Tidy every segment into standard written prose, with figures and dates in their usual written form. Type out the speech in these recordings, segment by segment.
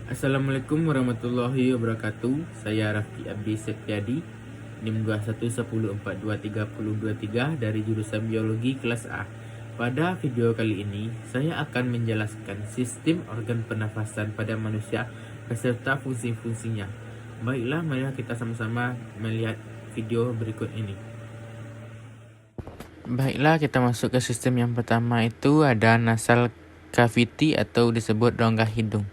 Assalamualaikum warahmatullahi wabarakatuh. Saya Raffi Abdi Setiadi, NIM 2110423023 dari jurusan Biologi kelas A. Pada video kali ini, saya akan menjelaskan sistem organ pernafasan pada manusia beserta fungsi-fungsinya. Baiklah, mari kita sama-sama melihat video berikut ini. Baiklah, kita masuk ke sistem yang pertama, itu ada nasal cavity atau disebut rongga hidung.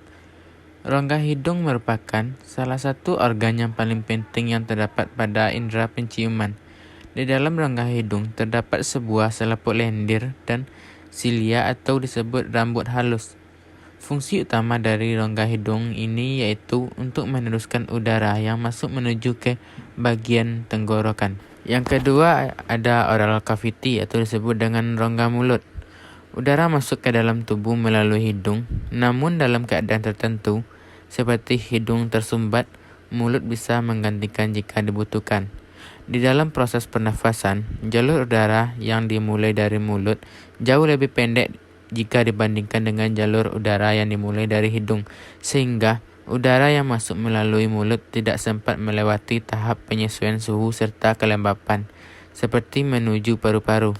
Rongga hidung merupakan salah satu organ yang paling penting yang terdapat pada indera penciuman. Di dalam rongga hidung terdapat sebuah selaput lendir dan silia atau disebut rambut halus. Fungsi utama dari rongga hidung ini yaitu untuk meneruskan udara yang masuk menuju ke bagian tenggorokan. Yang kedua ada oral cavity atau disebut dengan rongga mulut. Udara masuk ke dalam tubuh melalui hidung, namun dalam keadaan tertentu, seperti hidung tersumbat, mulut bisa menggantikan jika dibutuhkan. Di dalam proses pernafasan, jalur udara yang dimulai dari mulut jauh lebih pendek jika dibandingkan dengan jalur udara yang dimulai dari hidung, sehingga udara yang masuk melalui mulut tidak sempat melewati tahap penyesuaian suhu serta kelembapan, seperti menuju paru-paru.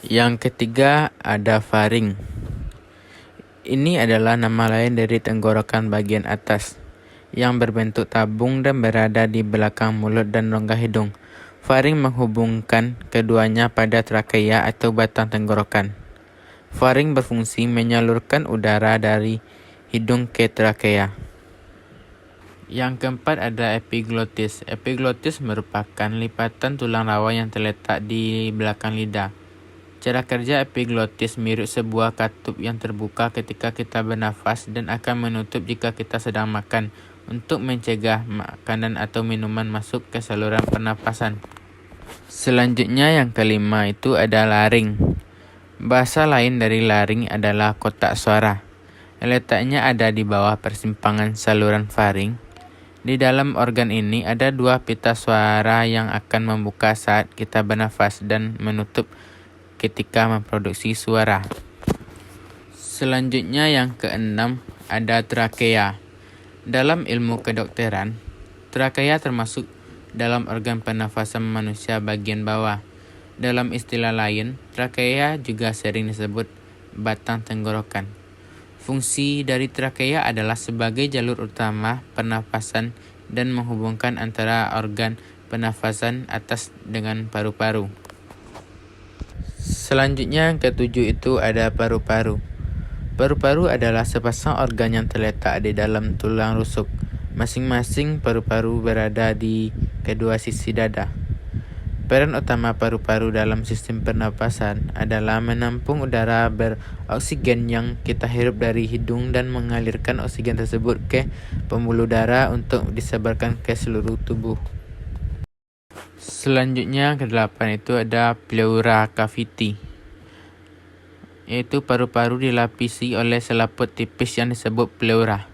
Yang ketiga ada faring. Ini adalah nama lain dari tenggorokan bagian atas yang berbentuk tabung dan berada di belakang mulut dan rongga hidung. Faring menghubungkan keduanya pada trakea atau batang tenggorokan. Faring berfungsi menyalurkan udara dari hidung ke trakea. Yang keempat ada epiglotis. Epiglotis merupakan lipatan tulang rawa yang terletak di belakang lidah. Cara kerja epiglotis mirip sebuah katup yang terbuka ketika kita bernafas dan akan menutup jika kita sedang makan untuk mencegah makanan atau minuman masuk ke saluran pernapasan. Selanjutnya yang kelima itu ada laring. Bahasa lain dari laring adalah kotak suara. Letaknya ada di bawah persimpangan saluran faring. Di dalam organ ini ada dua pita suara yang akan membuka saat kita bernafas dan menutup ketika memproduksi suara. Selanjutnya yang keenam ada trakea. Dalam ilmu kedokteran, trakea termasuk dalam organ pernafasan manusia bagian bawah. Dalam istilah lain, trakea juga sering disebut batang tenggorokan. Fungsi dari trakea adalah sebagai jalur utama pernafasan dan menghubungkan antara organ pernafasan atas dengan paru-paru. Selanjutnya yang ketujuh itu ada paru-paru. Paru-paru adalah sepasang organ yang terletak di dalam tulang rusuk. Masing-masing paru-paru berada di kedua sisi dada. Peran utama paru-paru dalam sistem pernapasan adalah menampung udara beroksigen yang kita hirup dari hidung dan mengalirkan oksigen tersebut ke pembuluh darah untuk disebarkan ke seluruh tubuh. Selanjutnya kedelapan itu ada pleura cavity, yaitu paru-paru dilapisi oleh selaput tipis yang disebut pleura.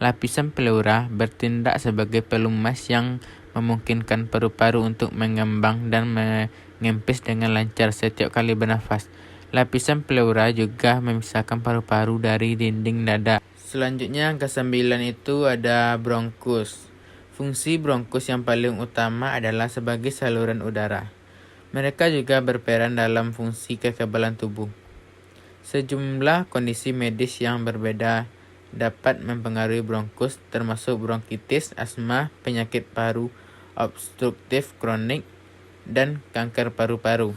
Lapisan pleura bertindak sebagai pelumas yang memungkinkan paru-paru untuk mengembang dan mengempis dengan lancar setiap kali bernafas. Lapisan pleura juga memisahkan paru-paru dari dinding dada. Selanjutnya yang kesembilan itu ada bronkus. Fungsi bronkus yang paling utama adalah sebagai saluran udara. Mereka juga berperan dalam fungsi kekebalan tubuh. Sejumlah kondisi medis yang berbeda dapat mempengaruhi bronkus, termasuk bronkitis, asma, penyakit paru obstruktif kronik, dan kanker paru-paru.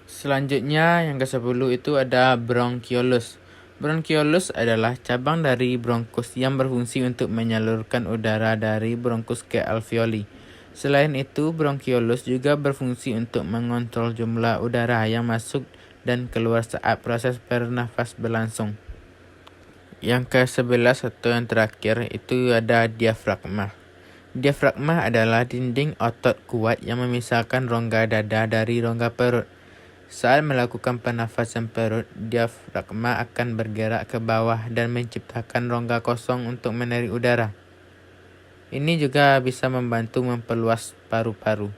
Selanjutnya yang ke-10 itu ada bronkiolus. Bronkiolus adalah cabang dari bronkus yang berfungsi untuk menyalurkan udara dari bronkus ke alveoli. Selain itu, bronkiolus juga berfungsi untuk mengontrol jumlah udara yang masuk dan keluar saat proses bernafas berlangsung. Yang ke-11 atau yang terakhir itu ada diafragma. Diafragma adalah dinding otot kuat yang memisahkan rongga dada dari rongga perut. Saat melakukan pernafasan perut, diafragma akan bergerak ke bawah dan menciptakan rongga kosong untuk menarik udara. Ini juga bisa membantu memperluas paru-paru.